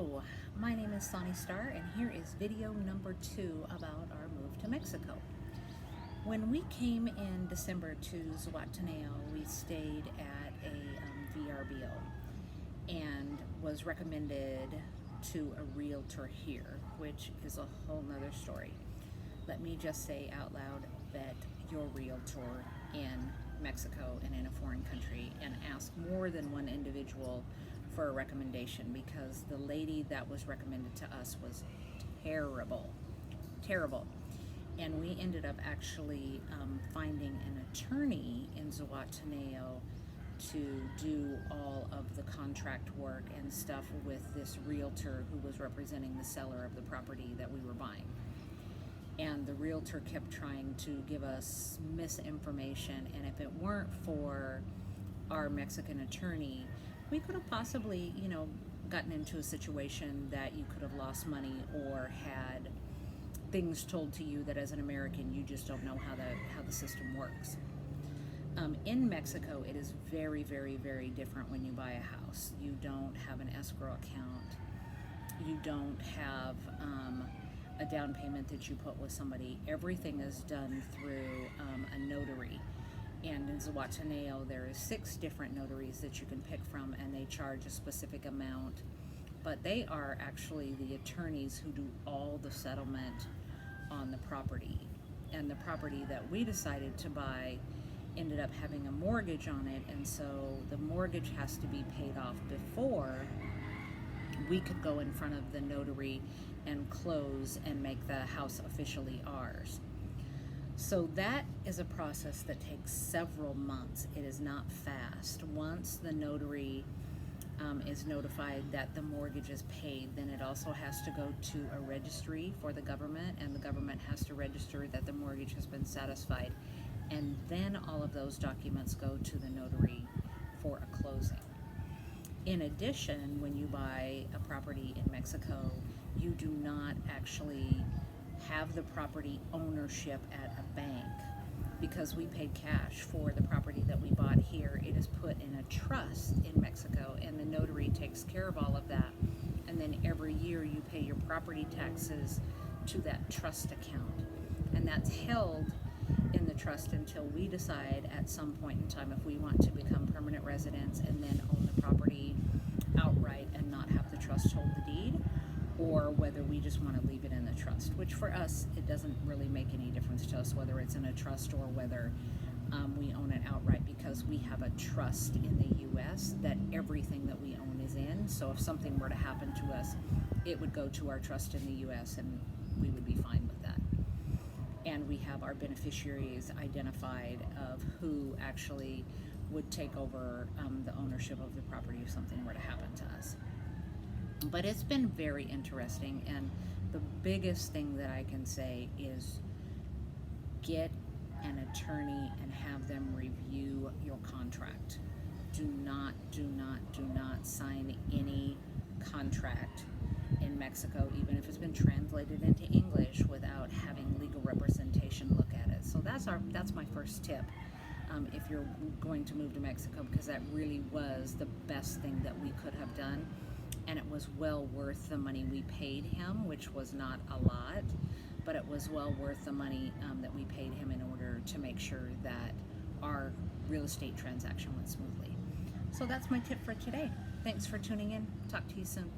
Hello, my name is Sonny Star, and here is video number 2 about our move to Mexico. When we came in December to Zihuatanejo, we stayed at a VRBO and was recommended to a realtor here, which is a whole nother story. Let me just say out loud that your realtor in Mexico and in a foreign country, and ask more than one individual for a recommendation, because the lady that was recommended to us was terrible. And we ended up actually finding an attorney in Zihuatanejo to do all of the contract work and stuff with this realtor who was representing the seller of the property that we were buying. And the realtor kept trying to give us misinformation, and if it weren't for our Mexican attorney, we could have possibly, gotten into a situation that you could have lost money or had things told to you that as an American you just don't know how the system works. In Mexico, it is very, very, very different when you buy a house. You don't have an escrow account. You don't have a down payment that you put with somebody. Everything is done through a notary. And in Zihuatanejo, there is 6 different notaries that you can pick from, and they charge a specific amount. But they are actually the attorneys who do all the settlement on the property. And the property that we decided to buy ended up having a mortgage on it, and so the mortgage has to be paid off before we could go in front of the notary and close and make the house officially ours. So that is a process that takes several months. It is not fast. Once the notary is notified that the mortgage is paid, then it also has to go to a registry for the government, and the government has to register that the mortgage has been satisfied. And then all of those documents go to the notary for a closing. In addition, when you buy a property in Mexico, you do not actually have the property ownership at a bank. Because we paid cash for the property that we bought here, it is put in a trust in Mexico, and the notary takes care of all of that. And then every year you pay your property taxes to that trust account. And that's held in the trust until we decide at some point in time if we want to become permanent residents and then own the property outright and not have the trust hold the deed, or whether we just want to leave it in the trust, which for us, it doesn't really make any difference to us whether it's in a trust or whether we own it outright, because we have a trust in the U.S. that everything that we own is in. So if something were to happen to us, it would go to our trust in the U.S. and we would be fine with that. And we have our beneficiaries identified of who actually would take over the ownership of the property if something were to happen to us. But it's been very interesting, and the biggest thing that I can say is get an attorney and have them review your contract. Do not sign any contract in Mexico, even if it's been translated into English, without having legal representation look at it. So that's my first tip. If you're going to move to Mexico, because that really was the best thing that we could have done, and it was well worth the money we paid him, which was not a lot, but it was well worth the money that we paid him in order to make sure that our real estate transaction went smoothly. So that's my tip for today. Thanks for tuning in. Talk to you soon.